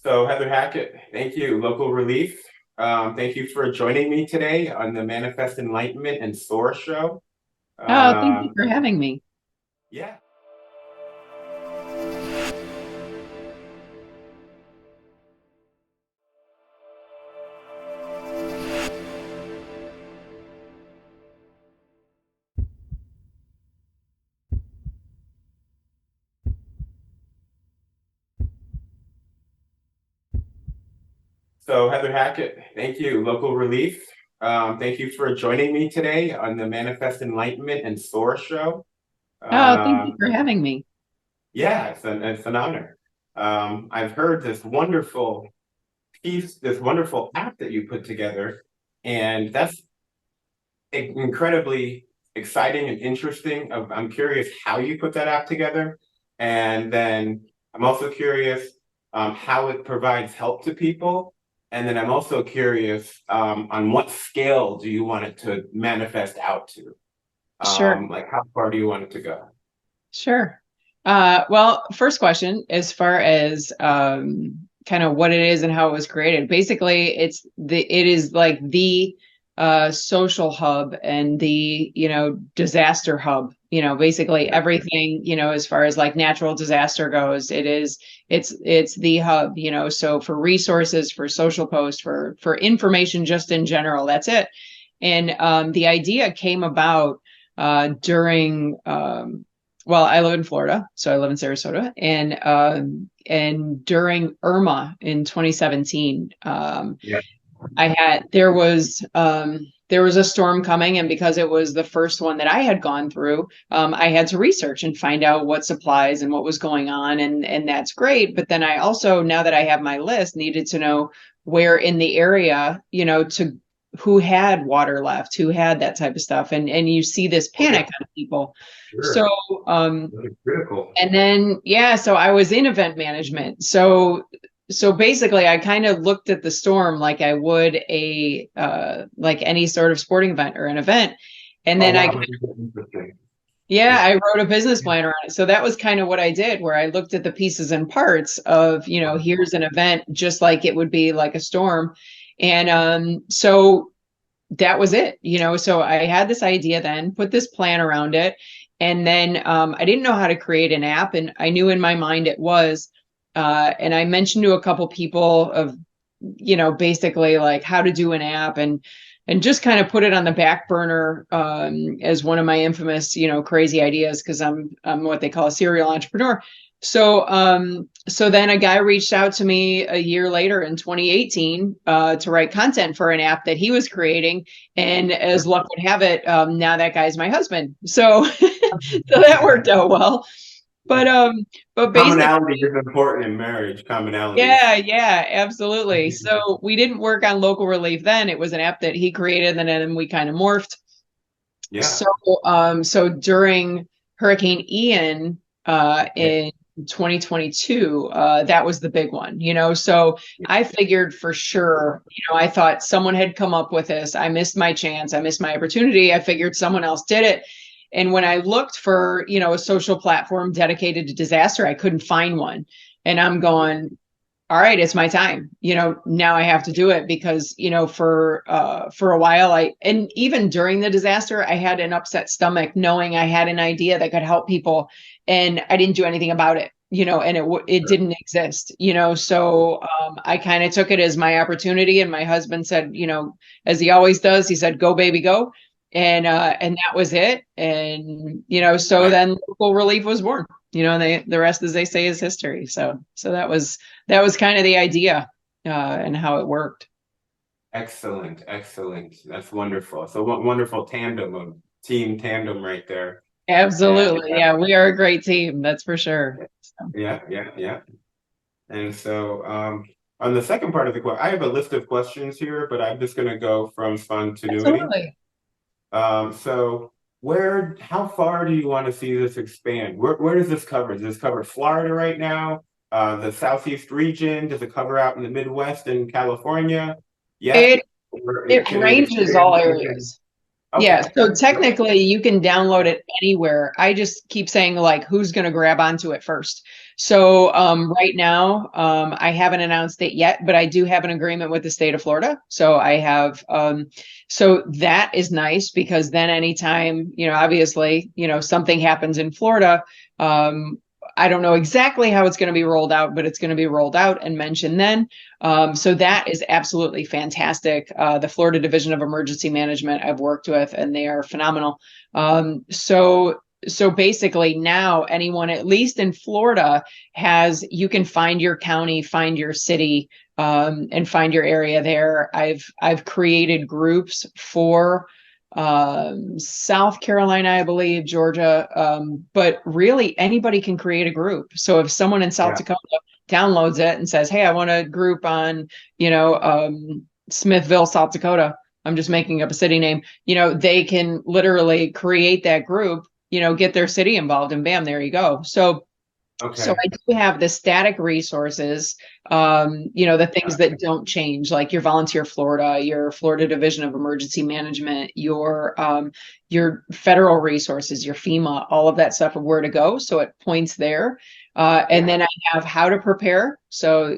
So Heather Hackett, thank you. Local Relief. Thank you for joining me today on the Manifest Enlightenment and Soar show. Oh, thank you Um, for having me. yeah. So Heather Hackett, thank you. Local Relief. Thank you for joining me today on the Manifest Enlightenment and Soar show. Oh, thank you Um, for having me. yeah, it's an honor. I've heard this wonderful this wonderful app that you put together, and that's incredibly exciting and interesting. I'm curious how you put that app together. And then I'm also curious how it provides help to people. And then I'm also curious on what scale do you want it to manifest out to? Sure, Like how far do you want it to go? sure. Well, first question, as far as kind of what it is and how it was created. Basically, it is like the social hub and the, disaster hub. Basically Yeah. everything, as far as like natural disaster goes, it's the hub, so for resources, for social posts, for information just in general, that's it. And the idea came about during well, I live in Florida, so I live in Sarasota, and during Irma in 2017, Yeah. I had there was a storm coming, and because it was the first one that I had gone through, I had to research and find out what supplies and what was going on, and that's great. But then I also, now that I have my list, needed to know where in the area, to who had water left, who had that type of stuff, and you see this Oh, yeah. panic on people. So Sure. That's critical. and then, yeah, so I was in event management. So basically I kind of looked at the storm like I would a like any sort of sporting event or an event. And Oh, then wow. This is interesting. yeah, Yeah. I wrote a business plan around it. So that was kind of what I did, where I looked at the pieces and parts of, here's an event just like it would be like a storm. And so that was it, so I had this idea, then put this plan around it. And then I didn't know how to create an app, and I knew in my mind it was, and I mentioned to a couple people of, basically like how to do an app, and just kind of put it on the back burner as one of my infamous, crazy ideas, because I'm what they call a serial entrepreneur. So then a guy reached out to me a year later in 2018 to write content for an app that he was creating, and as luck would have it, now that guy's my husband. So so that worked out well. But basically, Commonality is important in marriage, commonalities. yeah, yeah, absolutely. So we didn't work on Local Relief then. It was an app that he created, and then we kind of morphed. Yeah. So, so during Hurricane Ian Yeah. in 2022, that was the big one, So I figured for sure, I thought someone had come up with this. I missed my chance. I missed my opportunity. I figured someone else did it. And when I looked for, a social platform dedicated to disaster, I couldn't find one. And I'm going, all right, it's my time. Now I have to do it, because, for a while, and even during the disaster, I had an upset stomach knowing I had an idea that could help people, and I didn't do anything about it, and it didn't exist, so I kind of took it as my opportunity. And my husband said, as he always does, he said, "Go baby, go." And that was it. And, so then Local Relief was born, the rest, as they say, is history. So that was kind of the idea, and how it worked. Excellent, excellent. That's wonderful. So wonderful tandem of team tandem right there. And Absolutely. Yeah, we are a great team, that's for sure. So, yeah, yeah, yeah. And so on the second part of the question, I have a list of questions here, but I'm just going to go from spontaneity. absolutely. So how far do you want to see this expand? Where does this cover? Does this cover Florida right now? The Southeast region? Does it cover out in the Midwest and California? Yet? It Or it can it ranges all expand? areas. Yeah, Okay. so technically you can download it anywhere. I just keep saying like who's going to grab onto it first. So right now I haven't announced it yet, but I do have an agreement with the state of Florida. So I have so that is nice because then anytime, obviously, something happens in Florida, I don't know exactly how it's going to be rolled out, but it's going to be rolled out and mentioned then. So that is absolutely fantastic. The Florida Division of Emergency Management I've worked with, and they are phenomenal. So basically now anyone, at least in Florida, you can find your county, find your city, and find your area there. I've created groups for South Carolina, I believe, Georgia, but really anybody can create a group. So if someone in South Yeah. Dakota downloads it and says, "Hey, I want a group on, Smithville, South Dakota." I'm just making up a city name. They can literally create that group, get their city involved, and bam, there you go. So Okay. I do have the static resources, the things that don't change, like your Volunteer Florida, your Florida Division of Emergency Management, your federal resources, your FEMA, all of that stuff of where to go. So it points there. And then I have how to prepare. So,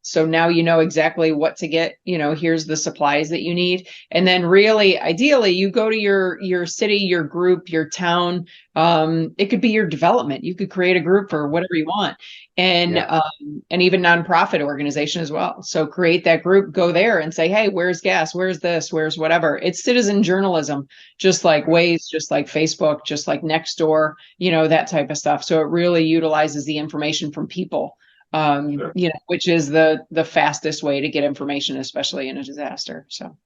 so now you know exactly what to get, here's the supplies that you need. And then really, ideally, you go to your city, your group, your town. It could be your development. You could create a group for whatever you want. And even nonprofit organization as well. So create that group, go there and say, hey, where's gas? Where's this? Where's whatever? It's citizen journalism, just like Waze, just like Facebook, just like Nextdoor, that type of stuff. So it really utilizes the information from people, which is the fastest way to get information, especially in a disaster. So.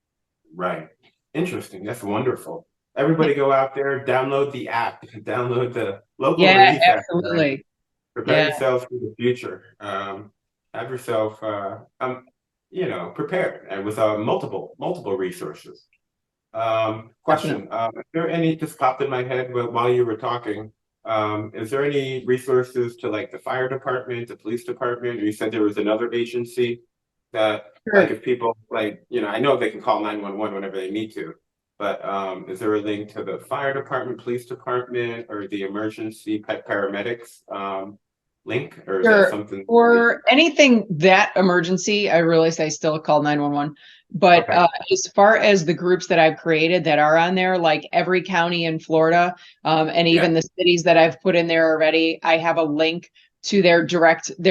Right. Interesting. That's wonderful. Everybody go out there, download the app, download the local Yeah, relief app. absolutely. Prepare Yeah. yourself for the future. Have yourself, prepared and with multiple resources. Definitely. Question: is there any just popped in my head while you were talking? Is there any resources to like the fire department, the police department? Or you said there was another agency that, like, Sure. if people like, I know they can call 911 whenever they need to, but is there a link to the fire department, police department, or the emergency paramedics link, or is that Sure. something? For anything that emergency, I really say still call 911. But Okay. as far as the groups that I've created that are on there, like every county in Florida, and Yeah. even the cities that I've put in there already, I have a link to their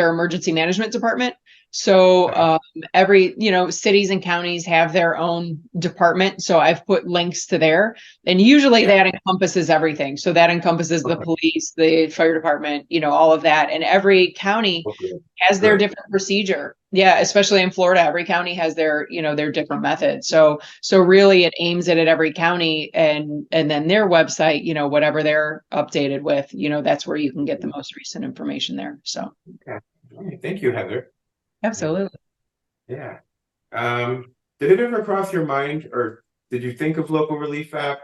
emergency management department. So Okay. every, cities and counties have their own department. So I've put links to there. And usually Yeah. that encompasses everything. So that encompasses the Okay. police, the fire department, all of that. And every county Okay. has their Good. different procedure. Yeah, especially in Florida, every county has their different methods. So really it aims it at every county, and then their website, whatever they're updated with, that's where you can get the most recent information there. So Okay. All right. Thank you, Heather. Yeah. absolutely. Yeah. Did it ever cross your mind, or did you think of local relief app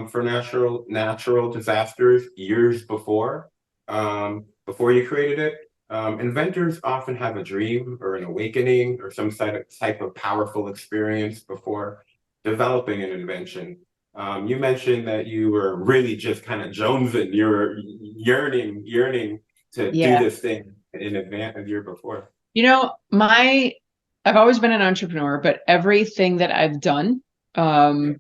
for natural disasters years before you created it? Inventors often have a dream or an awakening or some type of powerful experience before developing an invention. You mentioned that you were really just kind of jonesing, you were yearning to do Yeah. this thing in advance a year before. I've always been an entrepreneur, but everything that I've done, Yeah.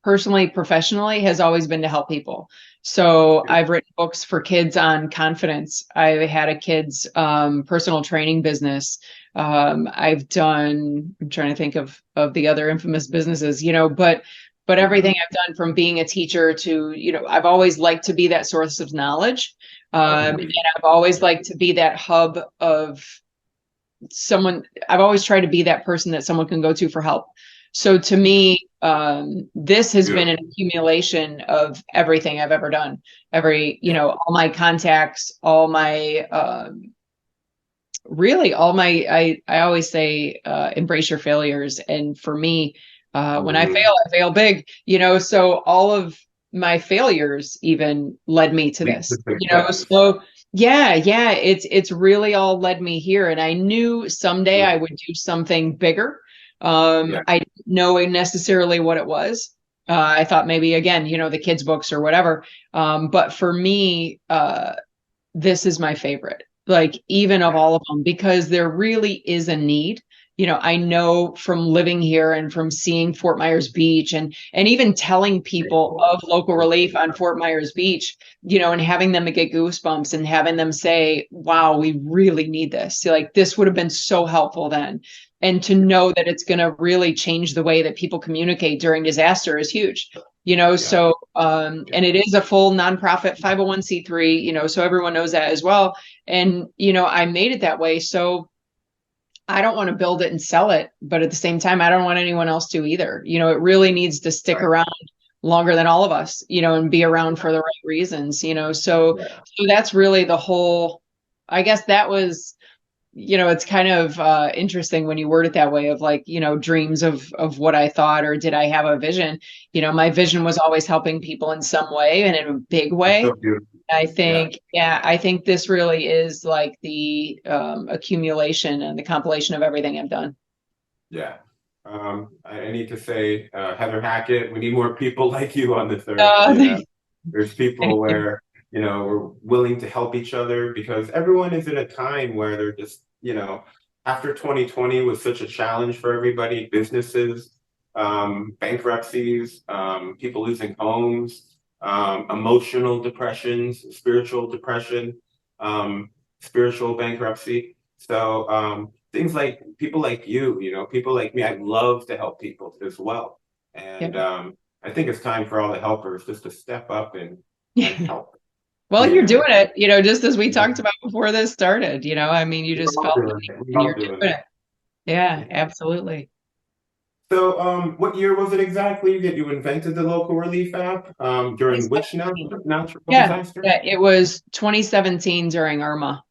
personally, professionally, has always been to help people. So Yeah. I've written books for kids on confidence. I had a kids personal training business. I'm trying to think of the other infamous businesses, but everything Mhm. I've done, from being a teacher to, I've always liked to be that source of knowledge. And Okay. I've always liked to be that hub of someone. I've always tried to be that person that someone can go to for help. So to me, this has been an Beautiful. accumulation of everything I've ever done. All my contacts, all my, really all my, I always say, embrace your failures. And for me, when Mhm. I fail big, so all of my failures even led me to Leap to this, success. so yeah, it's really all led me here. And I knew someday I Mhm. would do something bigger. Yeah. I didn't know necessarily what it was. I thought maybe again, the kids' books or whatever. But for me, this is my favorite, like even of all of them, because there really is a need. I know from living here and from seeing Fort Myers Beach and even telling people of local relief on Fort Myers Beach, and having them get goosebumps and having them say, wow, we really need this. So, like, this would have been so helpful then. And to know that it's going to really change the way that people communicate during disaster is huge. So and it is a full nonprofit 501c3, so everyone knows that as well. And I made it that way, so I don't want to build it and sell it, but at the same time I don't want anyone else to either. It really needs to stick around longer than all of us, and be around for the right reasons. So that's really the whole, I guess that was, it's kind of interesting when you word it that way, of like, dreams of what I thought, or did I have a vision? My vision was always helping people in some way and in a big way. So beautiful. I think this really is like the accumulation and the compilation of everything I've done. Yeah. I need to say, Heather Hackett, we need more people like you on this earth. Thank There's people where, we're willing to help each other, because everyone is in a time where they're just, after 2020 was such a challenge for everybody, businesses, bankruptcies, people losing homes, emotional depressions, spiritual depression, spiritual bankruptcy. So, things like people like you, people like me, I'd love to help people as well. And I think it's time for all the helpers just to step up and help. Well, You you're know, doing it, just as we talked about before this started, I mean, you we're just all felt doing it it. We're and all you're doing doing it. it. Yeah, Yeah. absolutely. So, what year was it exactly that you invented the local relief app? During which 2017. natural Yeah, disaster? yeah, it was 2017 during Irma.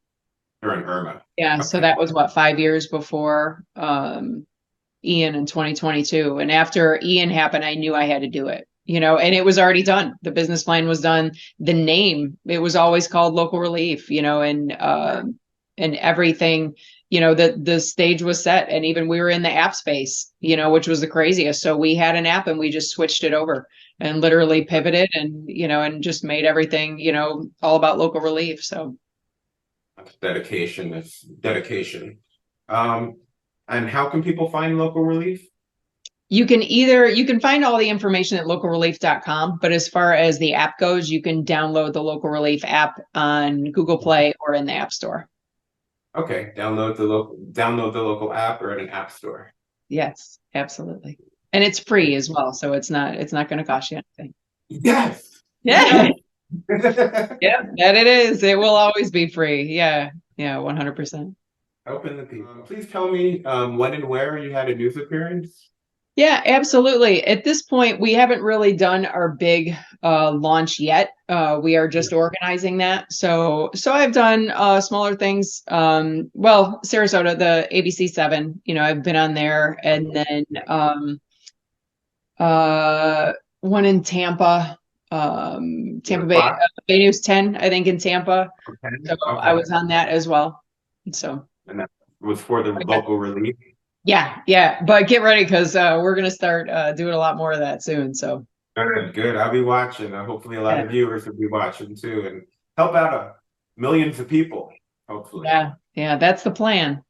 During Irma. Yeah, so Okay. that was what, 5 years before Ian in 2022. And after Ian happened, I knew I had to do it, and it was already done. The business plan was done. The name, it was always called Local Relief, and everything, the stage was set. And even we were in the app space, which was the craziest. So we had an app and we just switched it over and literally pivoted and, and just made everything, all about local relief. So That's dedication. That's dedication. Um, and how can people find local relief? you can find all the information at localrelief.com, but as far as the app goes, you can download the Local Relief app on Google Play or in the App Store. Okay, download the local app or at an app store. Yes, absolutely. And it's free as well, so it's not going to cost you anything. Yes. Yeah. Yes. Yeah, that it is. It will always be free. Yeah. Yeah, 100%. Open the people. Please tell me when and where you had a news appearance. Yeah, absolutely. At this point, we haven't really done our big launch yet. We are just organizing that. So I've done smaller things. Well, Sarasota, the ABC 7, I've been on there, and then one in Tampa, Tampa Bay, Bay News 10, I think, in Tampa. Okay. So I Okay. was on that as well. So And that was for the local relief. yeah, but get ready, because we're gonna start doing a lot more of that soon. So Good, good. I'll be watching. Hopefully, a lot yeah, of viewers will be watching too, and help out millions of people. Hopefully, yeah, that's the plan.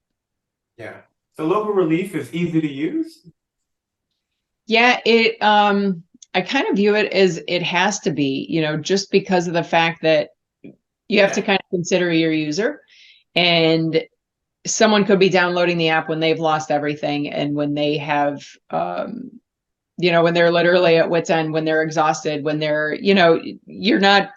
yeah. So local relief is easy to use. Yeah, I kind of view it as it has to be, just because of the fact that you have to Yeah, kind of consider your user, and someone could be downloading the app when they've lost everything, and when they have when they're literally at wit's end, when they're exhausted, when they're, you're not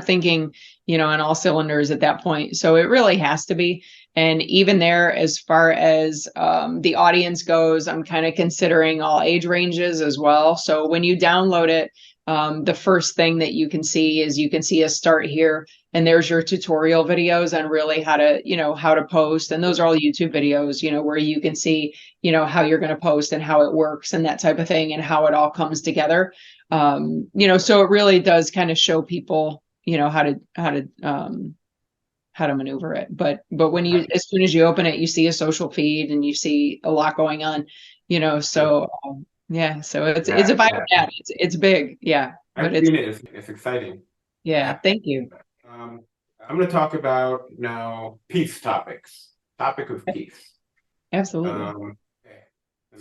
thinking, on all cylinders at that point. So it really has to be. And even there, as far as the audience goes, I'm kind of considering all age ranges as well. So when you download it, the first thing that you can see is you can see a start here, and there's your tutorial videos on really how to post. And those are all YouTube videos, where you can see, how you're going to post and how it works and that type of thing and how it all comes together. So it really does kind of show people, how to maneuver it. But when as soon as you open it, you see a social feed and you see a lot going on, so Yeah. So it's Yeah, a vital yeah. gap. It's big. Yeah. I've But seen it. It's exciting. yeah, Yeah. thank you. Um, I'm going to talk about now peace topics. Topic of peace. Absolutely. Okay.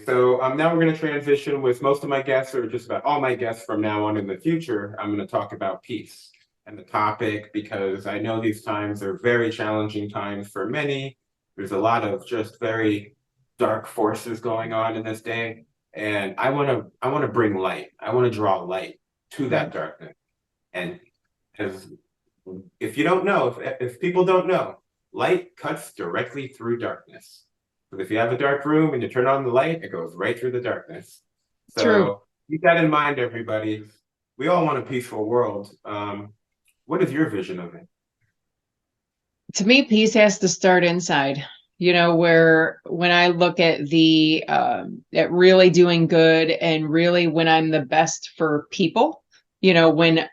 So now we're going to transition with most of my guests, or just about all my guests from now on in the future. I'm going to talk about peace and the topic because I know these times are very challenging times for many. There's a lot of just very dark forces going on in this day, and I want to bring light. I want to draw light to that Right. darkness. And as if you don't know, if people don't know, light cuts directly through darkness. So if you have a dark room and you turn on the light, it goes right through the darkness. True. So keep that in mind, everybody. We all want a peaceful world. What is your vision of it? To me, peace has to start inside. Where when I look at at really doing good and really when I'm the best for people, when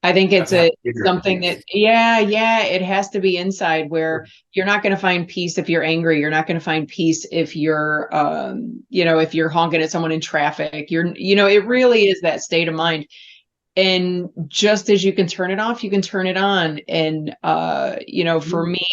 I think it's Doesn't have a to give your something that, opinions. yeah, it has to be inside where you're not going to find peace if you're angry. You're not going to find peace if if you're honking at someone in traffic. It really is that state of mind. And just as you can turn it off, you can turn it on. And for me,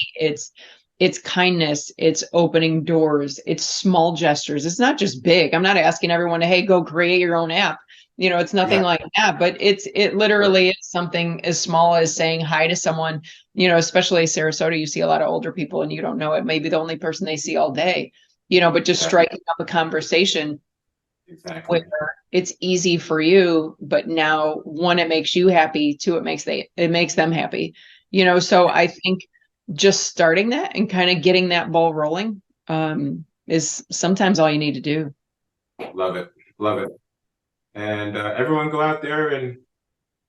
it's kindness, it's opening doors, it's small gestures. It's not just big. I'm not asking everyone to, hey, go create your own app. It's nothing Yeah, like that, but it sure. literally is something as small as saying hi to someone, especially Sarasota, you see a lot of older people and you don't know it, maybe the only person they see all day, but just Yeah, striking up a conversation where exactly. it's easy for you, but now one, it makes you happy, two, it makes them happy. So I think just starting that and kind of getting that ball rolling is sometimes all you need to do. Love it. Love it. And everyone go out there and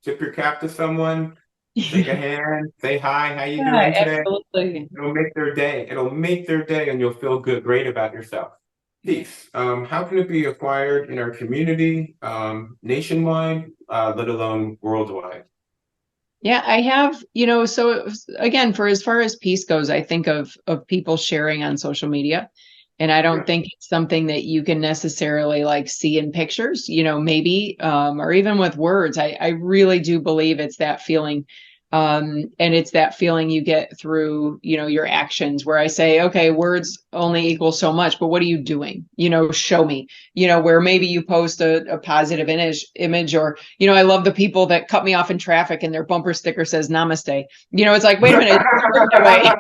tip your cap to someone, shake a hand, say hi, how you Yeah, doing today? absolutely. It'll make their day. It'll make their day, and you'll feel great about yourself. Yeah. Peace. How can it be acquired in our community, nationwide, let alone worldwide? Yeah, I have, so again, for as far as peace goes, I think of people sharing on social media. And I don't Yeah, think it's something that you can necessarily like see in pictures, maybe, or even with words. I really do believe it's that feeling. And it's that feeling you get through, your actions where I say, okay, words only equal so much, but what are you doing? Show me, where maybe you post a positive image or, I love the people that cut me off in traffic and their bumper sticker says namaste. It's like, wait a minute, it doesn't work that way.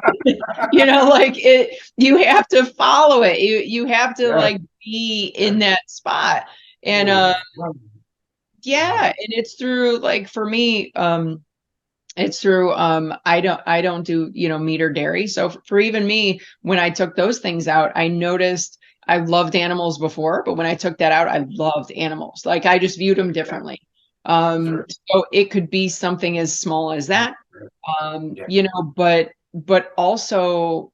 Like you have to follow it. You have to yeah, like be yeah. in that spot. And Ooh, love yeah, it. and it's through like for me, it's through I don't do, meat or dairy. So for even me, when I took those things out, I noticed I loved animals before, but when I took that out, I loved animals. Like I just viewed them Yeah, differently. sure. So it could be something as small as that. Yeah, But also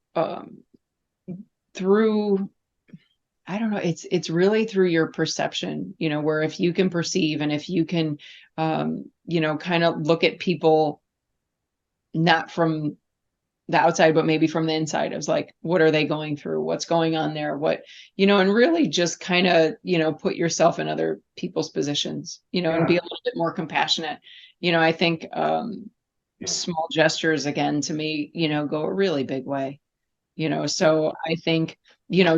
through I don't know, it's really through your perception, where if you can perceive and if you can kind of look at people not from the outside, but maybe from the inside of like, what are they going through? What's going on there? And really just kind of, put yourself in other people's positions, and be yeah, a little bit more compassionate. I think yeah, small gestures again to me, go a really big way. So I think,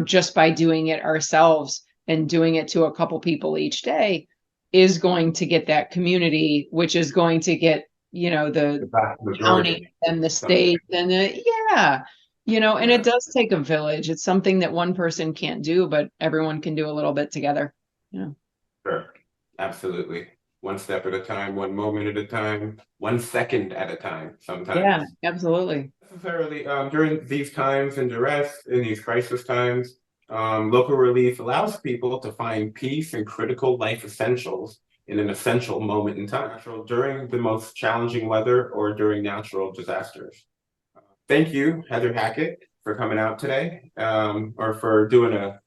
just by doing it ourselves and doing it to a couple people each day is going to get that community, which is going to get, the the vast county majority and the someday. state and yeah, and it Yeah, does take a village. It's something that one person can't do, but everyone can do a little bit together. Yeah. sure. Absolutely. One step at a time, one moment at a time, 1 second at a time, Yeah, sometimes. absolutely. Necessarily, during these times in duress, in these crisis times, local relief allows people to find peace and critical life essentials in an essential moment in time, during the most challenging weather or during natural disasters. Thank you, Heather Hackett, for coming out today, or for doing a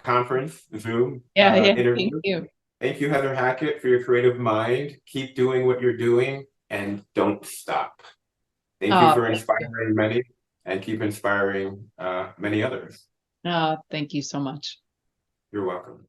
conference, Zoom Yeah, yeah. Thank interview. you. Thank you, Heather Hackett, for your creative mind. Keep doing what you're doing and don't stop. Thank you Oh, for thank you. inspiring many and keep inspiring many others. Oh, thank you so much. You're welcome.